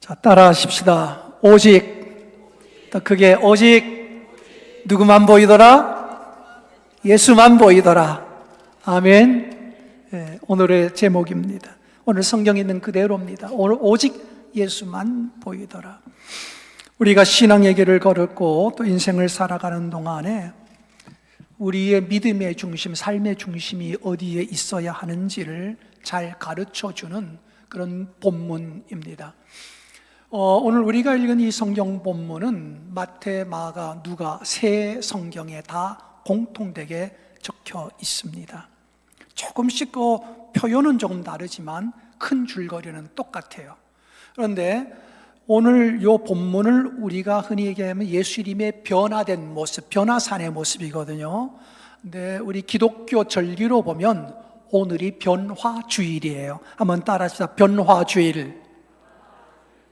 자, 따라하십시다. 오직, 더 크게, 오직 누구만 보이더라? 예수만 보이더라. 아멘. 네, 오늘의 제목입니다. 오늘 성경에 있는 그대로입니다. 오늘 오직 예수만 보이더라. 우리가 신앙의 길을 걸었고 또 인생을 살아가는 동안에 우리의 믿음의 중심, 삶의 중심이 어디에 있어야 하는지를 잘 가르쳐주는 그런 본문입니다. 오늘 우리가 읽은 이 성경 본문은 마태, 마가, 누가 세 성경에 다 공통되게 적혀 있습니다. 조금씩 표현은 조금 다르지만 큰 줄거리는 똑같아요. 그런데 오늘 이 본문을 우리가 흔히 얘기하면 예수님의 변화된 모습, 변화산의 모습이거든요. 근데 우리 기독교 절기로 보면 오늘이 변화주일이에요. 한번 따라합시다. 변화주일.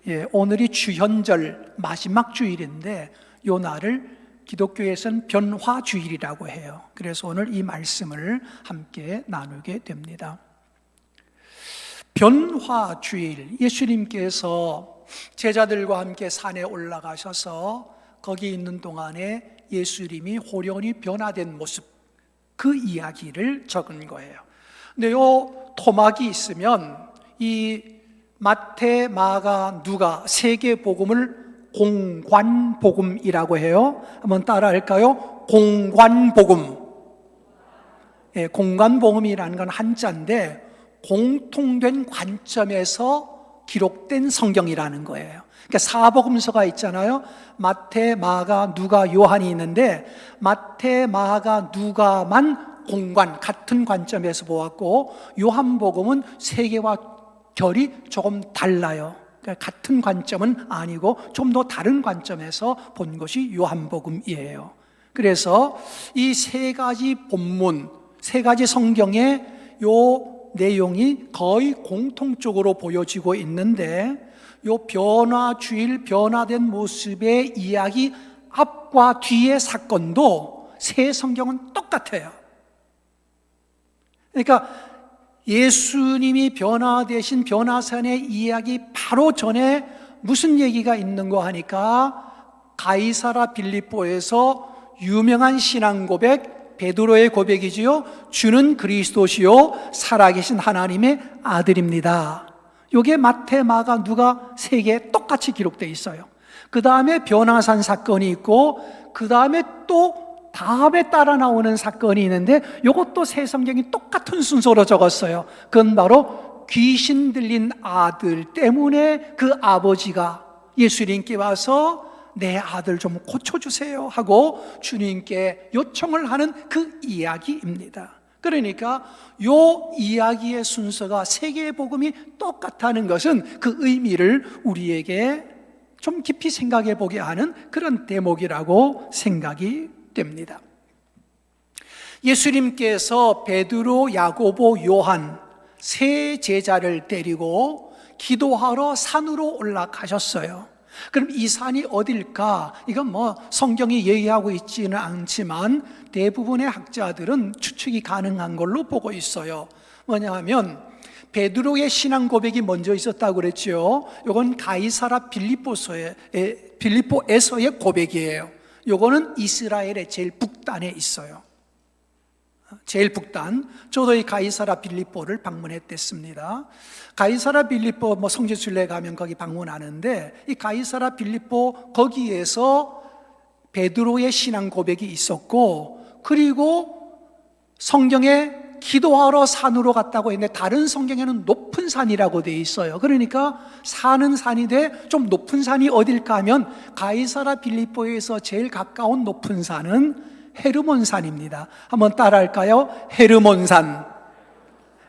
예, 오늘이 주현절 마지막 주일인데 이 날을 기독교에서는 변화주일이라고 해요. 그래서 오늘 이 말씀을 함께 나누게 됩니다. 변화주일, 예수님께서 제자들과 함께 산에 올라가셔서 거기 있는 동안에 예수님이 호련히 변화된 모습, 그 이야기를 적은 거예요. 근데 요 토막이 있으면 이 마태, 마가, 누가 세 개 복음을 공관복음이라고 해요. 한번 따라 할까요? 공관복음. 예, 공관복음이라는 건 한자인데 공통된 관점에서 기록된 성경이라는 거예요. 그러니까 사복음서가 있잖아요. 마태, 마가, 누가, 요한이 있는데 마태, 마가, 누가만 공관, 같은 관점에서 보았고 요한복음은 세계와 결이 조금 달라요. 그러니까 같은 관점은 아니고 좀 더 다른 관점에서 본 것이 요한복음이에요. 그래서 이 세 가지 본문, 세 가지 성경의 요 내용이 거의 공통적으로 보여지고 있는데 요 변화주일, 변화된 모습의 이야기 앞과 뒤의 사건도 세 성경은 똑같아요. 그러니까 예수님이 변화되신 변화산의 이야기 바로 전에 무슨 얘기가 있는가 하니까 가이사라 빌립보에서 유명한 신앙 고백, 베드로의 고백이지요. 주는 그리스도시요 살아계신 하나님의 아들입니다. 이게 마태, 마가, 누가 세 개 똑같이 기록되어 있어요. 그 다음에 변화산 사건이 있고 그 다음에 또 다음에 따라 나오는 사건이 있는데 이것도 세 성경이 똑같은 순서로 적었어요. 그건 바로 귀신 들린 아들 때문에 그 아버지가 예수님께 와서 내 아들 좀 고쳐주세요 하고 주님께 요청을 하는 그 이야기입니다. 그러니까 요 이야기의 순서가 세 개의 복음이 똑같다는 것은 그 의미를 우리에게 좀 깊이 생각해 보게 하는 그런 대목이라고 생각이 됩니다. 예수님께서 베드로, 야고보, 요한 세 제자를 데리고 기도하러 산으로 올라가셨어요. 그럼 이 산이 어딜까? 이건 성경이 얘기하고 있지는 않지만 대부분의 학자들은 추측이 가능한 걸로 보고 있어요. 뭐냐면 베드로의 신앙 고백이 먼저 있었다고 그랬죠. 이건 가이사라 빌립보에서의 고백이에요. 요거는 이스라엘의 제일 북단에 있어요. 제일 북단. 저도 이 가이사라 빌립보를 방문했댔습니다. 가이사라 빌립보 성지순례 가면 거기 방문하는데 이 가이사라 빌립보 거기에서 베드로의 신앙 고백이 있었고 그리고 성경에 기도하러 산으로 갔다고 했는데 다른 성경에는 높은 산이라고 되어 있어요. 그러니까 산은 산인데 좀 높은 산이 어딜까 하면 가이사라 빌립보에서 제일 가까운 높은 산은 헤르몬산입니다. 한번 따라할까요? 헤르몬산.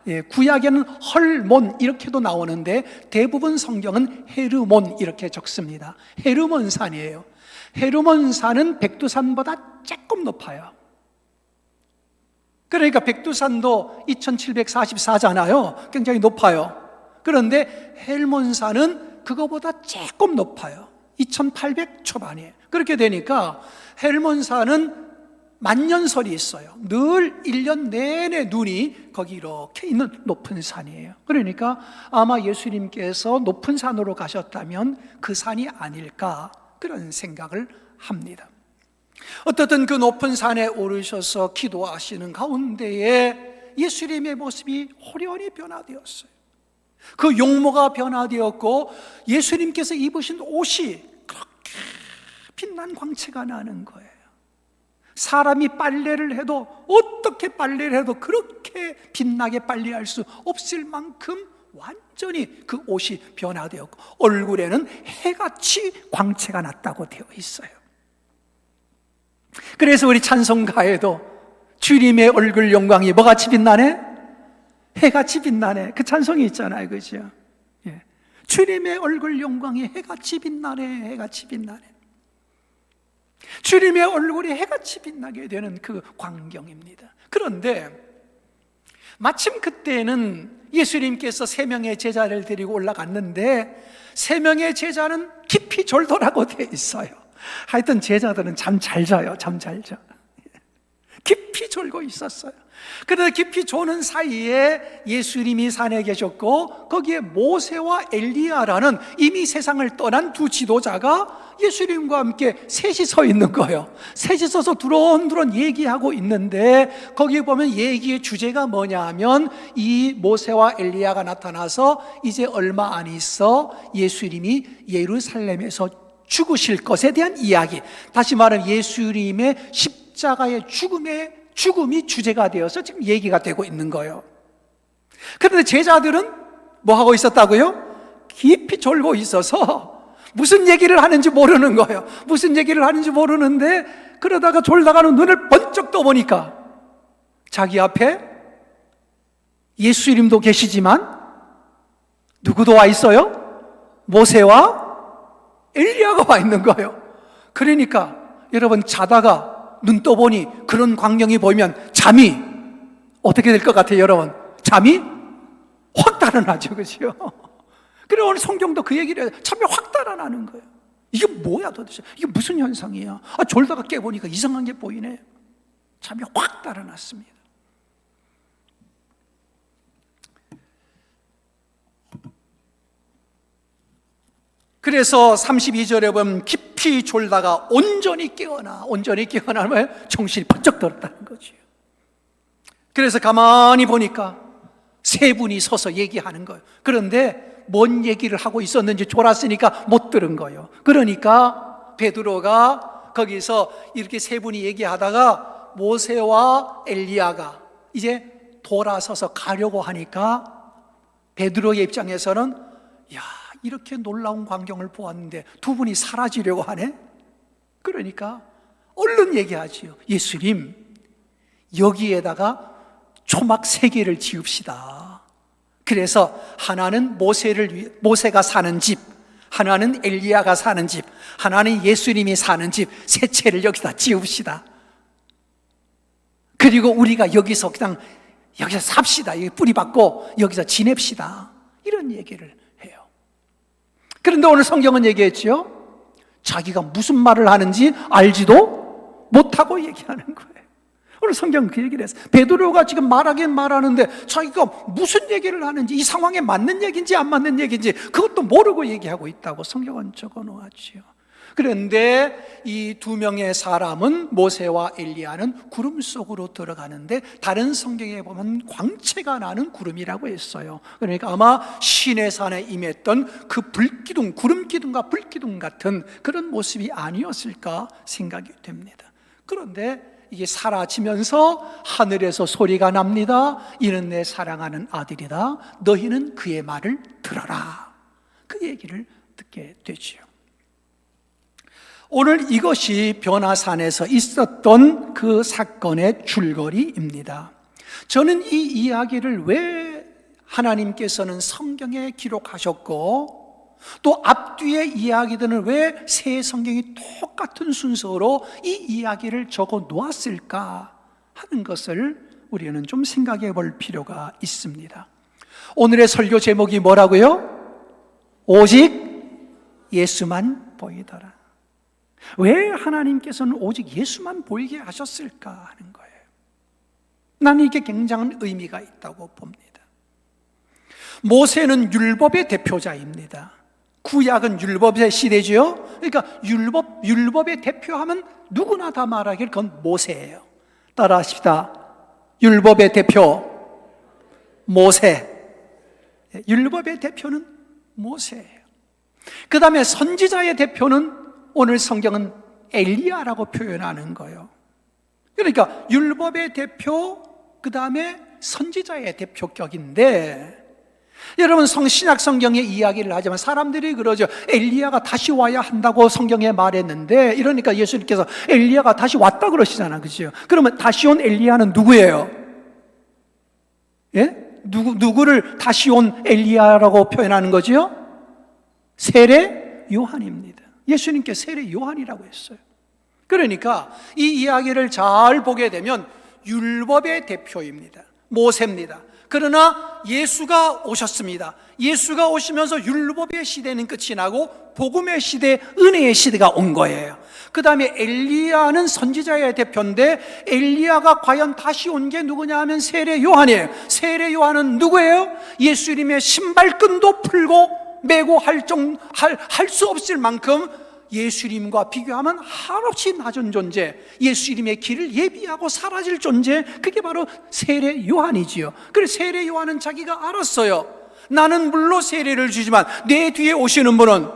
예, 구약에는 헐몬 이렇게도 나오는데 대부분 성경은 헤르몬 이렇게 적습니다. 헤르몬산이에요. 헤르몬산은 백두산보다 조금 높아요. 그러니까 백두산도 2744잖아요. 굉장히 높아요. 그런데 헬몬산은 그거보다 조금 높아요. 2800 초반이에요. 그렇게 되니까 헬몬산은 만년설이 있어요. 늘 1년 내내 눈이 거기 이렇게 있는 높은 산이에요. 그러니까 아마 예수님께서 높은 산으로 가셨다면 그 산이 아닐까 그런 생각을 합니다. 어떻든 그 높은 산에 오르셔서 기도하시는 가운데에 예수님의 모습이 호련히 변화되었어요. 그 용모가 변화되었고 예수님께서 입으신 옷이 그렇게 빛난 광채가 나는 거예요. 사람이 빨래를 해도 어떻게 빨래를 해도 그렇게 빛나게 빨래할 수 없을 만큼 완전히 그 옷이 변화되었고 얼굴에는 해같이 광채가 났다고 되어 있어요. 그래서 우리 찬송가에도 주님의 얼굴 영광이 뭐같이 빛나네? 해같이 빛나네. 그 찬송이 있잖아요, 그죠? 예. 주님의 얼굴 영광이 해같이 빛나네, 해같이 빛나네. 주님의 얼굴이 해같이 빛나게 되는 그 광경입니다. 그런데 마침 그때는 예수님께서 3명의 제자를 데리고 올라갔는데 3명의 제자는 깊이 졸도라고 되어 있어요. 하여튼 제자들은 잠 잘 자요. 잠 잘 자. 깊이 졸고 있었어요. 그러다 깊이 조는 사이에 예수님이 산에 계셨고 거기에 모세와 엘리야라는 이미 세상을 떠난 두 지도자가 예수님과 함께 셋이 서 있는 거예요. 셋이 서서 두런두런 얘기하고 있는데 거기에 보면 얘기의 주제가 뭐냐 하면 이 모세와 엘리야가 나타나서 이제 얼마 안 있어 예수님이 예루살렘에서 죽으실 것에 대한 이야기, 다시 말하면 예수님의 십자가의 죽음이 주제가 되어서 지금 얘기가 되고 있는 거예요. 그런데 제자들은 뭐 하고 있었다고요? 깊이 졸고 있어서 무슨 얘기를 하는지 모르는 거예요. 무슨 얘기를 하는지 모르는데 그러다가 졸다가는 눈을 번쩍 떠보니까 자기 앞에 예수님도 계시지만 누구도 와 있어요? 모세와 엘리야가 와 있는 거예요. 그러니까 여러분 자다가 눈 떠보니 그런 광경이 보이면 잠이 어떻게 될 것 같아요, 여러분? 잠이 확 달아나죠, 그렇죠? 그래 오늘 성경도 그 얘기를 해요. 잠이 확 달아나는 거예요. 이게 뭐야 도대체? 이게 무슨 현상이야? 졸다가 깨보니까 이상한 게 보이네. 잠이 확 달아났습니다. 그래서 32절에 보면 깊이 졸다가 온전히 깨어나면 정신이 번쩍 들었다는 거죠. 그래서 가만히 보니까 세 분이 서서 얘기하는 거예요. 그런데 뭔 얘기를 하고 있었는지 졸았으니까 못 들은 거예요. 그러니까 베드로가 거기서 이렇게 세 분이 얘기하다가 모세와 엘리야가 이제 돌아서서 가려고 하니까 베드로의 입장에서는 야, 이렇게 놀라운 광경을 보았는데 두 분이 사라지려고 하네? 그러니까 얼른 얘기하지요. 예수님, 여기에다가 초막 3개를 지읍시다. 그래서 하나는 모세가 사는 집, 하나는 엘리야가 사는 집, 하나는 예수님이 사는 집, 3채를 여기다 지읍시다. 그리고 우리가 여기서 삽시다. 여기 뿌리 박고 여기서 지냅시다. 이런 얘기를 해요. 그런데 오늘 성경은 얘기했죠. 자기가 무슨 말을 하는지 알지도 못하고 얘기하는 거예요. 오늘 성경은 그 얘기를 했어요. 베드로가 지금 말하긴 말하는데 자기가 무슨 얘기를 하는지, 이 상황에 맞는 얘기인지 안 맞는 얘기인지 그것도 모르고 얘기하고 있다고 성경은 적어 놓았지요. 그런데 이 2명의 사람은 모세와 엘리야는 구름 속으로 들어가는데 다른 성경에 보면 광채가 나는 구름이라고 했어요. 그러니까 아마 시내산에 임했던 그 불기둥, 구름기둥과 불기둥 같은 그런 모습이 아니었을까 생각이 됩니다. 그런데 이게 사라지면서 하늘에서 소리가 납니다. 이는 내 사랑하는 아들이다. 너희는 그의 말을 들어라. 그 얘기를 듣게 되지요. 오늘 이것이 변화산에서 있었던 그 사건의 줄거리입니다. 저는 이 이야기를 왜 하나님께서는 성경에 기록하셨고 또 앞뒤의 이야기들은 왜 새 성경이 똑같은 순서로 이 이야기를 적어 놓았을까 하는 것을 우리는 좀 생각해 볼 필요가 있습니다. 오늘의 설교 제목이 뭐라고요? 오직 예수만 보이더라. 왜 하나님께서는 오직 예수만 보이게 하셨을까 하는 거예요. 나는 이게 굉장한 의미가 있다고 봅니다. 모세는 율법의 대표자입니다. 구약은 율법의 시대죠. 그러니까 율법의 대표하면 누구나 다 말하길 그건 모세예요. 따라하십시다. 율법의 대표 모세. 율법의 대표는 모세예요. 그 다음에 선지자의 대표는 오늘 성경은 엘리야라고 표현하는 거예요. 그러니까 율법의 대표, 그 다음에 선지자의 대표격인데, 여러분 신약 성경의 이야기를 하지만 사람들이 그러죠. 엘리야가 다시 와야 한다고 성경에 말했는데, 이러니까 예수님께서 엘리야가 다시 왔다 그러시잖아요. 그죠? 그러면 다시 온 엘리야는 누구예요? 예? 누구를 다시 온 엘리야라고 표현하는 거지요? 세례 요한입니다. 예수님께 세례 요한이라고 했어요. 그러니까 이 이야기를 잘 보게 되면 율법의 대표입니다. 모세입니다. 그러나 예수가 오셨습니다. 예수가 오시면서 율법의 시대는 끝이 나고 복음의 시대, 은혜의 시대가 온 거예요. 그 다음에 엘리야는 선지자의 대표인데, 엘리야가 과연 다시 온 게 누구냐 하면 세례 요한이에요. 세례 요한은 누구예요? 예수님의 신발끈도 풀고 메고 할 수 없을 만큼 예수님과 비교하면 한없이 낮은 존재, 예수님의 길을 예비하고 사라질 존재, 그게 바로 세례 요한이지요. 그래서 세례 요한은 자기가 알았어요. 나는 물로 세례를 주지만 내 뒤에 오시는 분은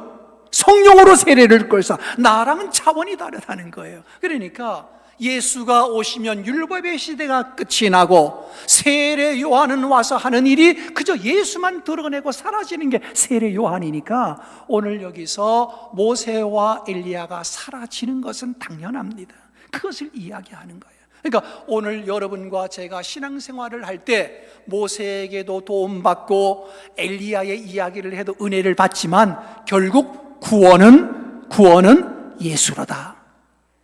성령으로 세례를 끌사 나랑은 차원이 다르다는 거예요. 그러니까 예수가 오시면 율법의 시대가 끝이 나고 세례 요한은 와서 하는 일이 그저 예수만 드러내고 사라지는 게 세례 요한이니까 오늘 여기서 모세와 엘리야가 사라지는 것은 당연합니다. 그것을 이야기하는 거예요. 그러니까 오늘 여러분과 제가 신앙생활을 할 때 모세에게도 도움받고 엘리야의 이야기를 해도 은혜를 받지만 결국 구원은 예수로다.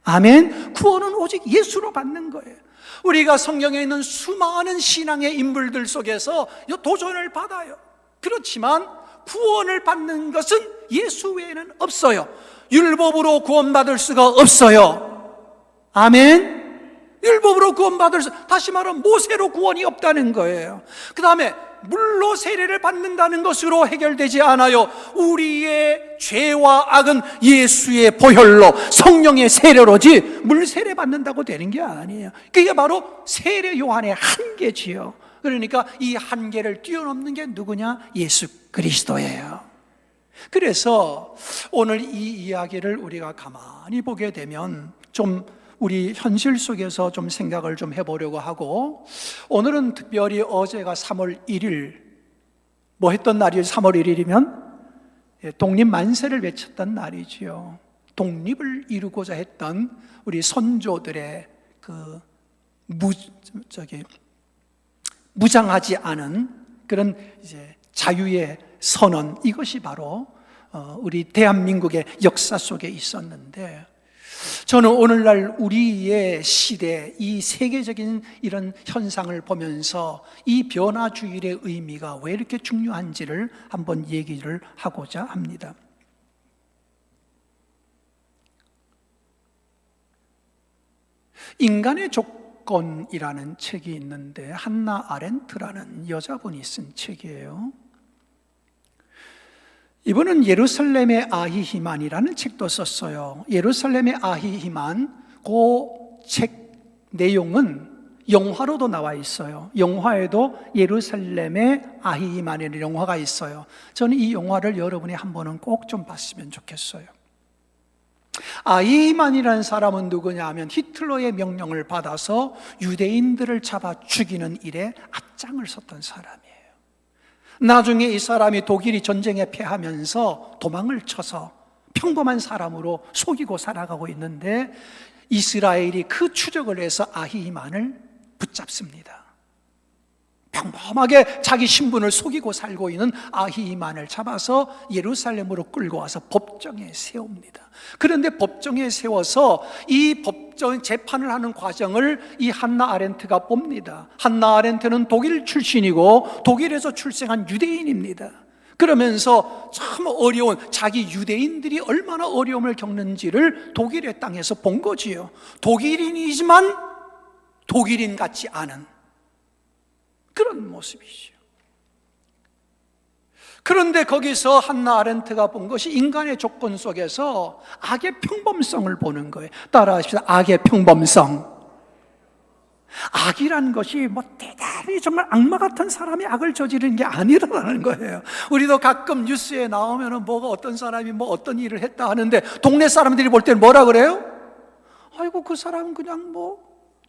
아멘. 구원은 오직 예수로 받는 거예요. 우리가 성경에 있는 수많은 신앙의 인물들 속에서 도전을 받아요. 그렇지만 구원을 받는 것은 예수 외에는 없어요. 율법으로 구원받을 수가 없어요. 아멘. 율법으로 구원받을 수, 다시 말하면 모세로 구원이 없다는 거예요. 그 다음에 물로 세례를 받는다는 것으로 해결되지 않아요. 우리의 죄와 악은 예수의 보혈로, 성령의 세례로지 물 세례 받는다고 되는 게 아니에요. 그게 바로 세례 요한의 한계지요. 그러니까 이 한계를 뛰어넘는 게 누구냐? 예수 그리스도예요. 그래서 오늘 이 이야기를 우리가 가만히 보게 되면 좀 우리 현실 속에서 좀 생각을 좀 해보려고 하고, 오늘은 특별히 어제가 3월 1일 뭐 했던 날이에요? 3월 1일이면 독립 만세를 외쳤던 날이지요. 독립을 이루고자 했던 우리 선조들의 그 무장하지 않은 그런 이제 자유의 선언, 이것이 바로 우리 대한민국의 역사 속에 있었는데, 저는 오늘날 우리의 시대, 이 세계적인 이런 현상을 보면서 이 변화주일의 의미가 왜 이렇게 중요한지를 한번 얘기를 하고자 합니다. 인간의 조건이라는 책이 있는데, 한나 아렌트라는 여자분이 쓴 책이에요. 이분은 예루살렘의 아히히만이라는 책도 썼어요. 예루살렘의 아히히만, 그 책 내용은 영화로도 나와 있어요. 영화에도 예루살렘의 아히히만이라는 영화가 있어요. 저는 이 영화를 여러분이 한 번은 꼭 좀 봤으면 좋겠어요. 아히히만이라는 사람은 누구냐 하면 히틀러의 명령을 받아서 유대인들을 잡아 죽이는 일에 앞장을 섰던 사람이에요. 나중에 이 사람이 독일이 전쟁에 패하면서 도망을 쳐서 평범한 사람으로 속이고 살아가고 있는데, 이스라엘이 그 추적을 해서 아히히만을 붙잡습니다. 평범하게 자기 신분을 속이고 살고 있는 아히히만을 잡아서 예루살렘으로 끌고 와서 법정에 세웁니다. 그런데 법정에 세워서 이 법정 재판을 하는 과정을 이 한나 아렌트가 봅니다. 한나 아렌트는 독일 출신이고 독일에서 출생한 유대인입니다. 그러면서 참 어려운, 자기 유대인들이 얼마나 어려움을 겪는지를 독일의 땅에서 본 거지요. 독일인이지만 독일인 같지 않은 그런 모습이죠. 그런데 거기서 한나 아렌트가 본 것이 인간의 조건 속에서 악의 평범성을 보는 거예요. 따라하십시다. 악의 평범성. 악이란 것이 대단히 정말 악마 같은 사람이 악을 저지르는 게 아니라는 거예요. 우리도 가끔 뉴스에 나오면은 어떤 사람이 어떤 일을 했다 하는데 동네 사람들이 볼 때는 뭐라 그래요? 아이고, 그 사람은 그냥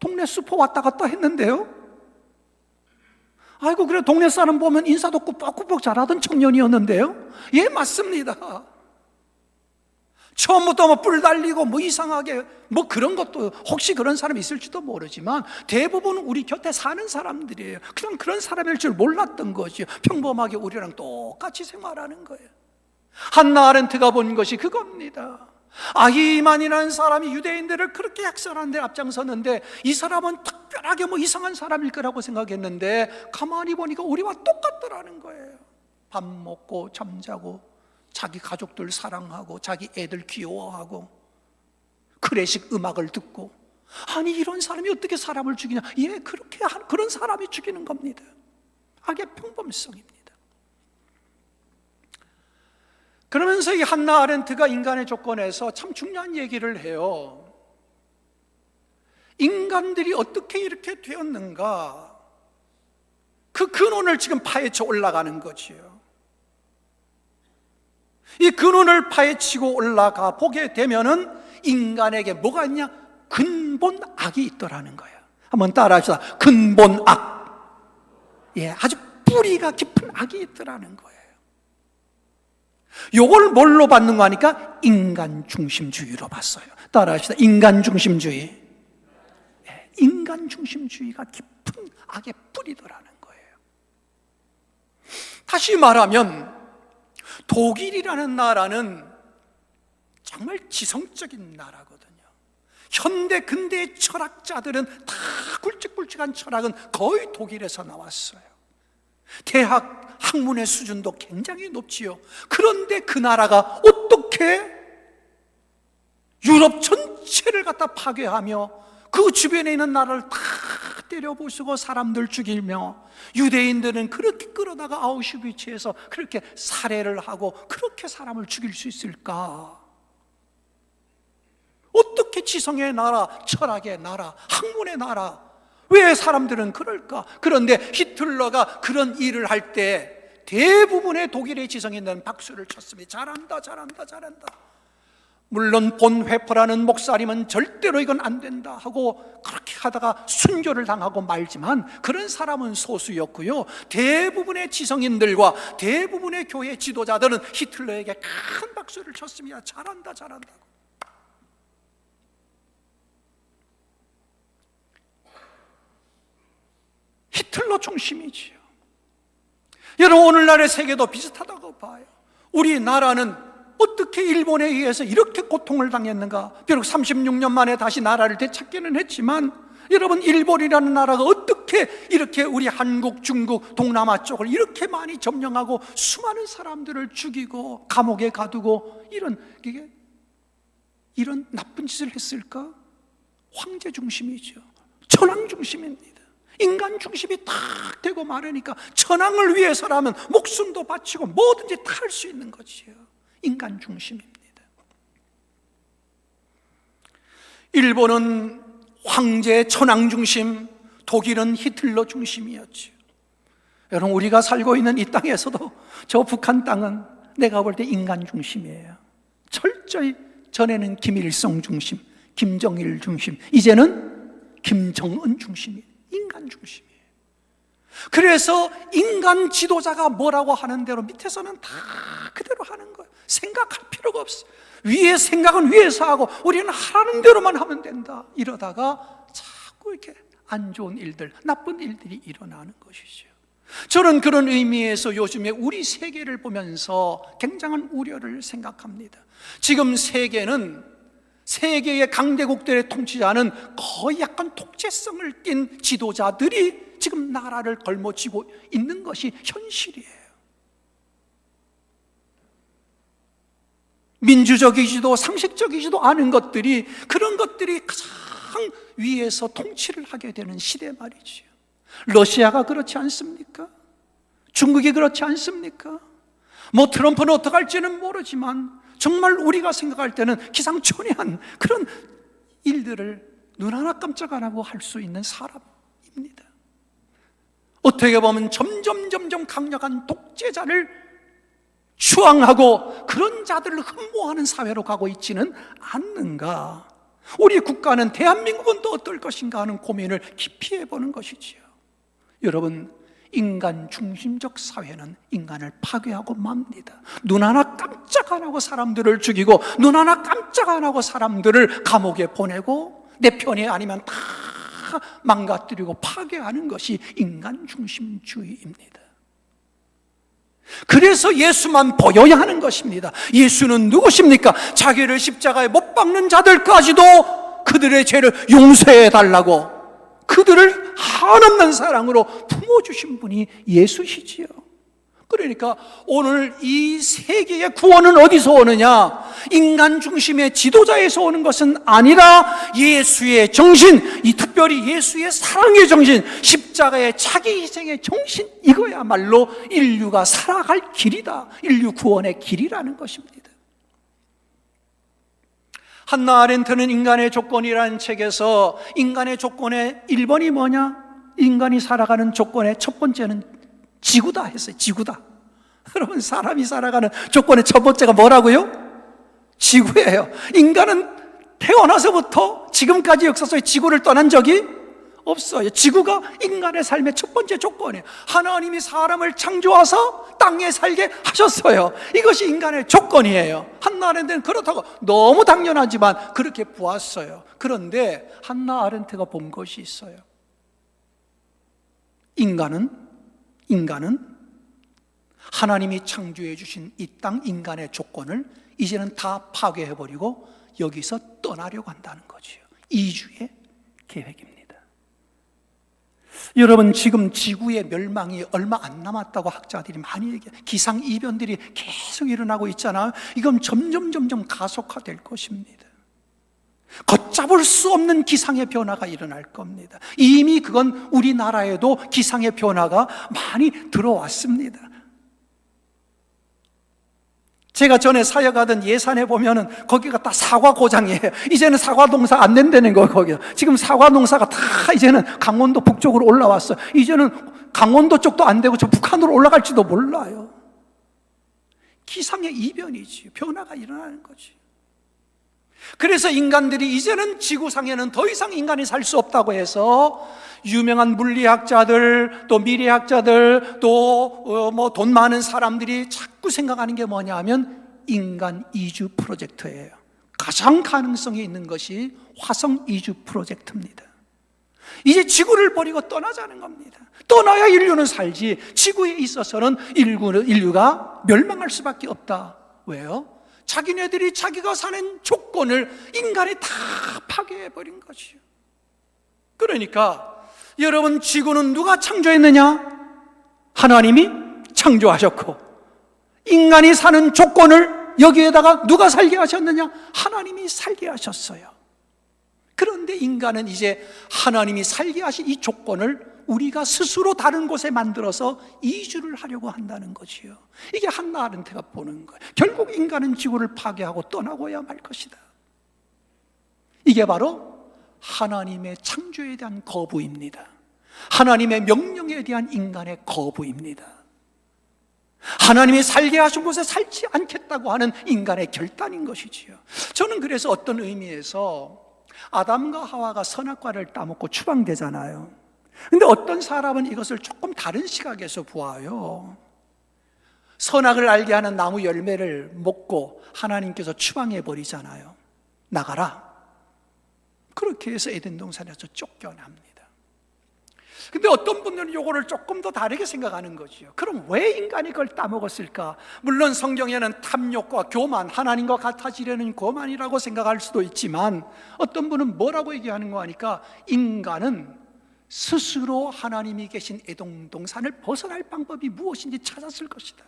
동네 슈퍼 왔다 갔다 했는데요. 아이고, 그래, 동네 사람 보면 인사도 꾸벅꾸벅 잘하던 청년이었는데요. 예, 맞습니다. 처음부터 뿔 달리고 이상하게 그런 것도 혹시 그런 사람이 있을지도 모르지만 대부분 우리 곁에 사는 사람들이에요. 그냥 그런 사람일 줄 몰랐던 거죠. 평범하게 우리랑 똑같이 생활하는 거예요. 한나 아렌트가 본 것이 그겁니다. 아히만이라는 사람이 유대인들을 그렇게 약살하는 데 앞장섰는데 이 사람은 특별하게 이상한 사람일 거라고 생각했는데 가만히 보니까 우리와 똑같더라는 거예요. 밥 먹고 잠자고 자기 가족들 사랑하고 자기 애들 귀여워하고 클래식 음악을 듣고, 아니 이런 사람이 어떻게 사람을 죽이냐. 예, 그런 사람이 죽이는 겁니다. 악의 평범성입니다. 그러면서 이 한나 아렌트가 인간의 조건에서 참 중요한 얘기를 해요. 인간들이 어떻게 이렇게 되었는가, 그 근원을 지금 파헤쳐 올라가는 거지요. 이 근원을 파헤치고 올라가 보게 되면은 인간에게 뭐가 있냐? 근본 악이 있더라는 거예요. 한번 따라합시다. 근본 악. 예, 아주 뿌리가 깊은 악이 있더라는 거예요. 요걸 뭘로 받는 거 하니까 인간 중심주의로 봤어요. 따라합시다. 인간 중심주의. 예, 인간 중심주의가 깊은 악의 뿌리더라는 거예요. 다시 말하면 독일이라는 나라는 정말 지성적인 나라거든요. 현대 근대의 철학자들은 다 굵직굵직한 철학은 거의 독일에서 나왔어요. 대학 학문의 수준도 굉장히 높지요. 그런데 그 나라가 어떻게 유럽 전체를 갖다 파괴하며 그 주변에 있는 나라를 다 때려부수고 사람들 죽이며 유대인들은 그렇게 끌어다가 아우슈비츠에서 그렇게 살해를 하고 그렇게 사람을 죽일 수 있을까? 어떻게 지성의 나라, 철학의 나라, 학문의 나라, 왜 사람들은 그럴까? 그런데 히틀러가 그런 일을 할 때 대부분의 독일의 지성인들은 박수를 쳤습니다. 잘한다, 잘한다, 잘한다. 물론 본 회퍼라는 목사님은 절대로 이건 안 된다 하고 그렇게 하다가 순교를 당하고 말지만 그런 사람은 소수였고요. 대부분의 지성인들과 대부분의 교회 지도자들은 히틀러에게 큰 박수를 쳤습니다. 잘한다, 잘한다고. 히틀러 중심이지요. 여러분, 오늘날의 세계도 비슷하다고 봐요. 우리나라는 어떻게 일본에 의해서 이렇게 고통을 당했는가? 비록 36년 만에 다시 나라를 되찾기는 했지만 여러분, 일본이라는 나라가 어떻게 이렇게 우리 한국, 중국, 동남아 쪽을 이렇게 많이 점령하고 수많은 사람들을 죽이고 감옥에 가두고 이런 나쁜 짓을 했을까? 황제 중심이죠. 천황 중심입니다. 인간 중심이 딱 되고 말하니까 천황을 위해서라면 목숨도 바치고 뭐든지 다 할 수 있는 것이에요. 인간 중심입니다. 일본은 황제 천황 중심, 독일은 히틀러 중심이었죠. 여러분, 우리가 살고 있는 이 땅에서도 저 북한 땅은 내가 볼 때 인간 중심이에요. 철저히 전에는 김일성 중심, 김정일 중심, 이제는 김정은 중심이에요. 인간 중심이에요. 그래서 인간 지도자가 뭐라고 하는 대로 밑에서는 다 그대로 하는 거예요. 생각할 필요가 없어요. 위에 생각은 위에서 하고 우리는 하라는 대로만 하면 된다. 이러다가 자꾸 이렇게 안 좋은 일들, 나쁜 일들이 일어나는 것이죠. 저는 그런 의미에서 요즘에 우리 세계를 보면서 굉장한 우려를 생각합니다. 지금 세계의 강대국들의 통치자는 거의 약간 독재성을 띤 지도자들이 지금 나라를 걸머쥐고 있는 것이 현실이에요. 민주적이지도 상식적이지도 않은 것들이, 그런 것들이 가장 위에서 통치를 하게 되는 시대 말이지요. 러시아가 그렇지 않습니까? 중국이 그렇지 않습니까? 뭐 트럼프는 어떡할지는 모르지만 정말 우리가 생각할 때는 기상천외한 그런 일들을 눈 하나 깜짝 안 하고 할 수 있는 사람입니다. 어떻게 보면 점점 강력한 독재자를 추앙하고 그런 자들을 흠모하는 사회로 가고 있지는 않는가? 우리 국가는, 대한민국은 또 어떨 것인가 하는 고민을 깊이 해보는 것이지요. 여러분, 인간 중심적 사회는 인간을 파괴하고 맙니다. 눈 하나 깜짝 안 하고 사람들을 죽이고, 눈 하나 깜짝 안 하고 사람들을 감옥에 보내고, 내 편이 아니면 다 망가뜨리고 파괴하는 것이 인간 중심주의입니다. 그래서 예수만 보여야 하는 것입니다. 예수는 누구십니까? 자기를 십자가에 못 박는 자들까지도 그들의 죄를 용서해 달라고, 그들을 한없는 사랑으로 품어주신 분이 예수시지요. 그러니까 오늘 이 세계의 구원은 어디서 오느냐? 인간 중심의 지도자에서 오는 것은 아니라 예수의 정신, 이 특별히 예수의 사랑의 정신, 십자가의 자기 희생의 정신, 이거야말로 인류가 살아갈 길이다, 인류 구원의 길이라는 것입니다. 한나 아렌트는 인간의 조건이라는 책에서 인간의 조건의 1번이 뭐냐? 인간이 살아가는 조건의 첫 번째는 지구다 했어요. 지구다. 여러분, 사람이 살아가는 조건의 첫 번째가 뭐라고요? 지구예요. 인간은 태어나서부터 지금까지 역사 속에 지구를 떠난 적이 없어요. 지구가 인간의 삶의 첫 번째 조건이에요. 하나님이 사람을 창조하사 땅에 살게 하셨어요. 이것이 인간의 조건이에요. 한나 아렌트는 그렇다고 너무 당연하지만 그렇게 보았어요. 그런데 한나 아렌트가 본 것이 있어요. 인간은 하나님이 창조해 주신 이 땅 인간의 조건을 이제는 다 파괴해버리고 여기서 떠나려고 한다는 거지요. 이주의 계획입니다. 여러분, 지금 지구의 멸망이 얼마 안 남았다고 학자들이 많이 얘기해요. 기상이변들이 계속 일어나고 있잖아요. 이건 점점 가속화될 것입니다. 걷잡을 수 없는 기상의 변화가 일어날 겁니다. 이미 그건 우리나라에도 기상의 변화가 많이 들어왔습니다. 제가 전에 사역하던 예산에 보면은 거기가 다 사과 고장이에요. 이제는 사과 농사 안 된다는 거예요, 거기가. 지금 사과 농사가 다 이제는 강원도 북쪽으로 올라왔어요. 이제는 강원도 쪽도 안 되고 저 북한으로 올라갈지도 몰라요. 기상의 이변이지, 변화가 일어나는 거지. 그래서 인간들이 이제는 지구상에는 더 이상 인간이 살 수 없다고 해서 유명한 물리학자들, 또 미래학자들, 또 뭐 돈 많은 사람들이 자꾸 생각하는 게 뭐냐 하면 인간 이주 프로젝트예요. 가장 가능성이 있는 것이 화성 이주 프로젝트입니다. 이제 지구를 버리고 떠나자는 겁니다. 떠나야 인류는 살지, 지구에 있어서는 인류가 멸망할 수밖에 없다. 왜요? 자기네들이 자기가 사는 조건을 인간이 다 파괴해버린 것이요. 그러니까 여러분, 지구는 누가 창조했느냐? 하나님이 창조하셨고, 인간이 사는 조건을 여기에다가 누가 살게 하셨느냐? 하나님이 살게 하셨어요. 그런데 인간은 이제 하나님이 살게 하신 이 조건을 우리가 스스로 다른 곳에 만들어서 이주를 하려고 한다는 거지요. 이게 한나 아렌트가 보는 거예요. 결국 인간은 지구를 파괴하고 떠나고야 말 것이다. 이게 바로 하나님의 창조에 대한 거부입니다. 하나님의 명령에 대한 인간의 거부입니다. 하나님이 살게 하신 곳에 살지 않겠다고 하는 인간의 결단인 것이지요. 저는 그래서 어떤 의미에서 아담과 하와가 선악과를 따먹고 추방되잖아요. 근데 어떤 사람은 이것을 조금 다른 시각에서 보아요. 선악을 알게 하는 나무 열매를 먹고 하나님께서 추방해 버리잖아요. 나가라. 그렇게 해서 에덴 동산에서 쫓겨납니다. 근데 어떤 분들은 이거를 조금 더 다르게 생각하는 거지요. 그럼 왜 인간이 그걸 따먹었을까? 물론 성경에는 탐욕과 교만, 하나님과 같아지려는 교만이라고 생각할 수도 있지만, 어떤 분은 뭐라고 얘기하는 거 하니까 인간은 스스로 하나님이 계신 에덴 동산을 벗어날 방법이 무엇인지 찾았을 것이다.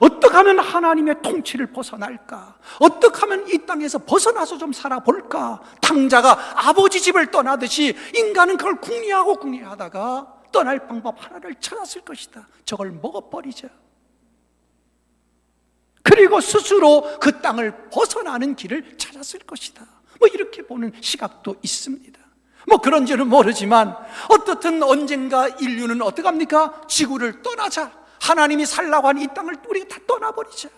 어떻게 하면 하나님의 통치를 벗어날까? 어떻게 하면 이 땅에서 벗어나서 좀 살아볼까? 탕자가 아버지 집을 떠나듯이 인간은 그걸 궁리하다가 떠날 방법 하나를 찾았을 것이다. 저걸 먹어버리자. 그리고 스스로 그 땅을 벗어나는 길을 찾았을 것이다. 이렇게 보는 시각도 있습니다. 그런지는 모르지만 어떻든 언젠가 인류는 어떻게 합니까? 지구를 떠나자. 하나님이 살라고 하는 이 땅을 우리가 다 떠나버리자.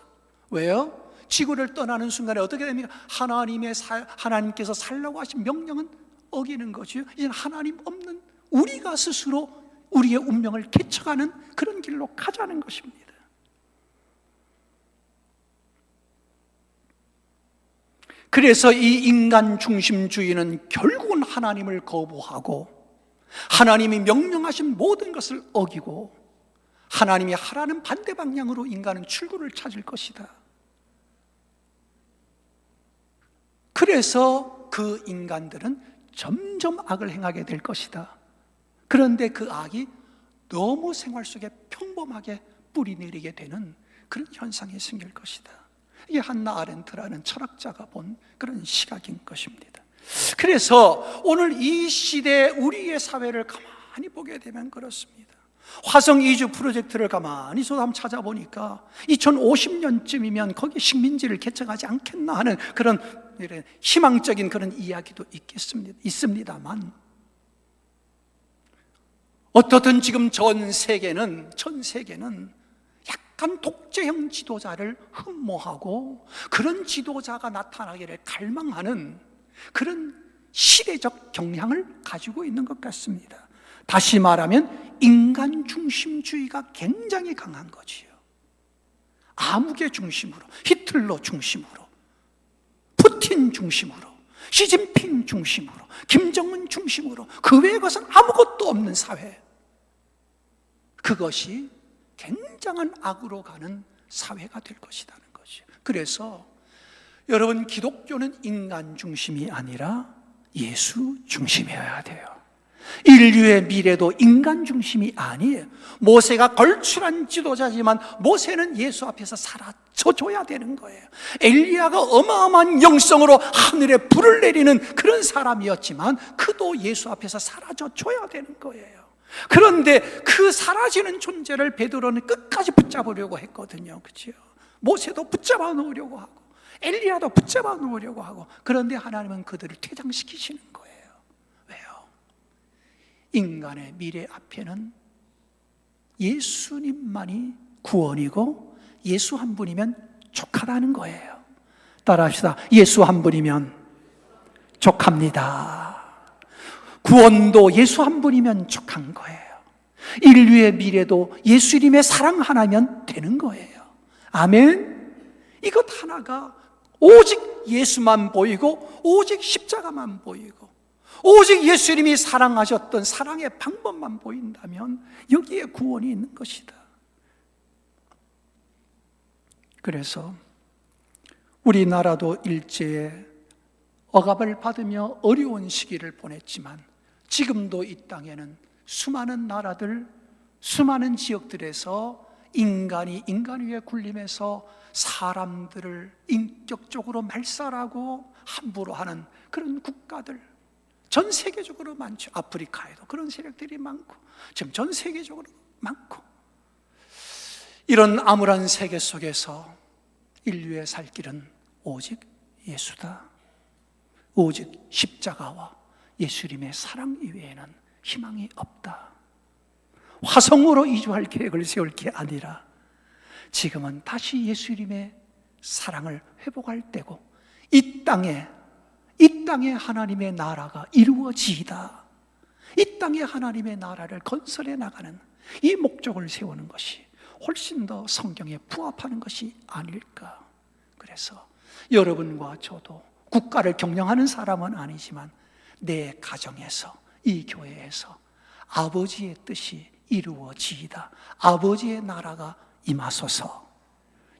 왜요? 지구를 떠나는 순간에 어떻게 됩니까? 하나님께서 살라고 하신 명령은 어기는 거죠. 이제 하나님 없는 우리가 스스로 우리의 운명을 개척하는 그런 길로 가자는 것입니다. 그래서 이 인간 중심주의는 결국은 하나님을 거부하고 하나님이 명령하신 모든 것을 어기고 하나님이 하라는 반대 방향으로 인간은 출구를 찾을 것이다. 그래서 그 인간들은 점점 악을 행하게 될 것이다. 그런데 그 악이 너무 생활 속에 평범하게 뿌리내리게 되는 그런 현상이 생길 것이다. 이게 한나 아렌트라는 철학자가 본 그런 시각인 것입니다. 그래서 오늘 이 시대에 우리의 사회를 가만히 보게 되면 그렇습니다. 화성 이주 프로젝트를 가만히 저도 한번 찾아보니까 2050년쯤이면 거기 식민지를 개척하지 않겠나 하는 그런 희망적인 그런 이야기도 있습니다만 어떻든 지금 전 세계는 약간 독재형 지도자를 흠모하고 그런 지도자가 나타나기를 갈망하는 그런 시대적 경향을 가지고 있는 것 같습니다. 다시 말하면 인간 중심주의가 굉장히 강한 거지요. 아무개 중심으로, 히틀러 중심으로, 푸틴 중심으로, 시진핑 중심으로, 김정은 중심으로 그 외의 것은 아무것도 없는 사회, 그것이 굉장한 악으로 가는 사회가 될 것이라는 거죠. 그래서 여러분, 기독교는 인간 중심이 아니라 예수 중심이어야 돼요. 인류의 미래도 인간 중심이 아니에요. 모세가 걸출한 지도자지만 모세는 예수 앞에서 사라져줘야 되는 거예요. 엘리야가 어마어마한 영성으로 하늘에 불을 내리는 그런 사람이었지만 그도 예수 앞에서 사라져줘야 되는 거예요. 그런데 그 사라지는 존재를 베드로는 끝까지 붙잡으려고 했거든요. 그렇죠? 모세도 붙잡아 놓으려고 하고 엘리야도 붙잡아 놓으려고 하고, 그런데 하나님은 그들을 퇴장시키시는 거예요. 왜요? 인간의 미래 앞에는 예수님만이 구원이고 예수 한 분이면 족하다는 거예요. 따라합시다. 예수 한 분이면 족합니다. 구원도 예수 한 분이면 족한 거예요. 인류의 미래도 예수님의 사랑 하나면 되는 거예요. 아멘. 이것 하나가 오직 예수만 보이고 오직 십자가만 보이고 오직 예수님이 사랑하셨던 사랑의 방법만 보인다면 여기에 구원이 있는 것이다. 그래서 우리나라도 일제에 억압을 받으며 어려운 시기를 보냈지만 지금도 이 땅에는 수많은 나라들, 수많은 지역들에서 인간이 인간 위에 굴림해서 사람들을 인격적으로 말살하고 함부로 하는 그런 국가들 전 세계적으로 많죠. 아프리카에도 그런 세력들이 많고 지금 전 세계적으로 많고, 이런 암울한 세계 속에서 인류의 살 길은 오직 예수다. 오직 십자가와 예수님의 사랑 이외에는 희망이 없다. 화성으로 이주할 계획을 세울 게 아니라 지금은 다시 예수님의 사랑을 회복할 때고 이 땅에 하나님의 나라가 이루어지이다. 이 땅에 하나님의 나라를 건설해 나가는 이 목적을 세우는 것이 훨씬 더 성경에 부합하는 것이 아닐까. 그래서 여러분과 저도 국가를 경영하는 사람은 아니지만 내 가정에서, 이 교회에서 아버지의 뜻이 이루어지이다. 아버지의 나라가 임하소서.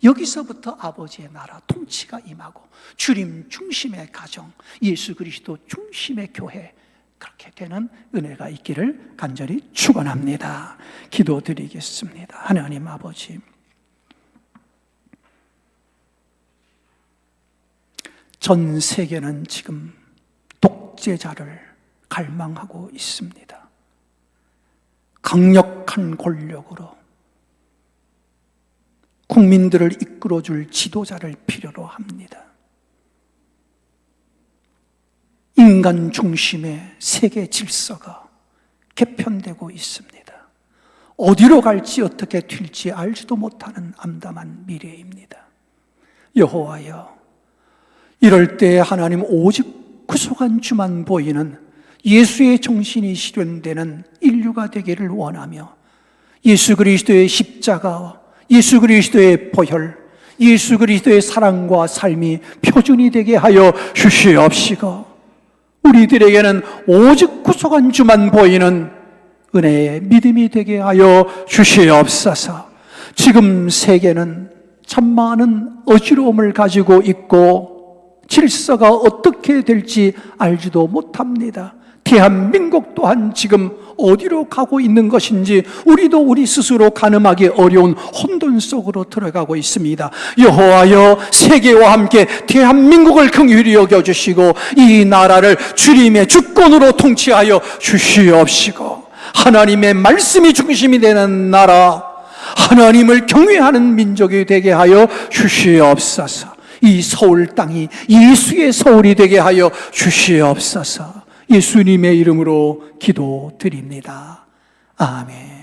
여기서부터 아버지의 나라 통치가 임하고 주님 중심의 가정, 예수 그리스도 중심의 교회, 그렇게 되는 은혜가 있기를 간절히 축원합니다. 기도드리겠습니다. 하나님 아버지, 전 세계는 지금 독재자를 갈망하고 있습니다. 강력한 권력으로 국민들을 이끌어줄 지도자를 필요로 합니다. 인간 중심의 세계 질서가 개편되고 있습니다. 어디로 갈지 어떻게 튈지 알지도 못하는 암담한 미래입니다. 여호와여, 이럴 때 하나님 오직 구속한 주만 보이는 예수의 정신이 실현되는 인류가 되기를 원하며, 예수 그리스도의 십자가와 예수 그리스도의 보혈, 예수 그리스도의 사랑과 삶이 표준이 되게 하여 주시옵시고, 우리들에게는 오직 구속한 주만 보이는 은혜의 믿음이 되게 하여 주시옵소서. 지금 세계는 참 많은 어지러움을 가지고 있고 질서가 어떻게 될지 알지도 못합니다. 대한민국 또한 지금 어디로 가고 있는 것인지 우리도 우리 스스로 가늠하기 어려운 혼돈 속으로 들어가고 있습니다. 여호와여, 세계와 함께 대한민국을 긍휼히 여겨주시고 이 나라를 주님의 주권으로 통치하여 주시옵시고, 하나님의 말씀이 중심이 되는 나라, 하나님을 경외하는 민족이 되게 하여 주시옵소서. 이 서울 땅이 예수의 서울이 되게 하여 주시옵소서. 예수님의 이름으로 기도드립니다. 아멘.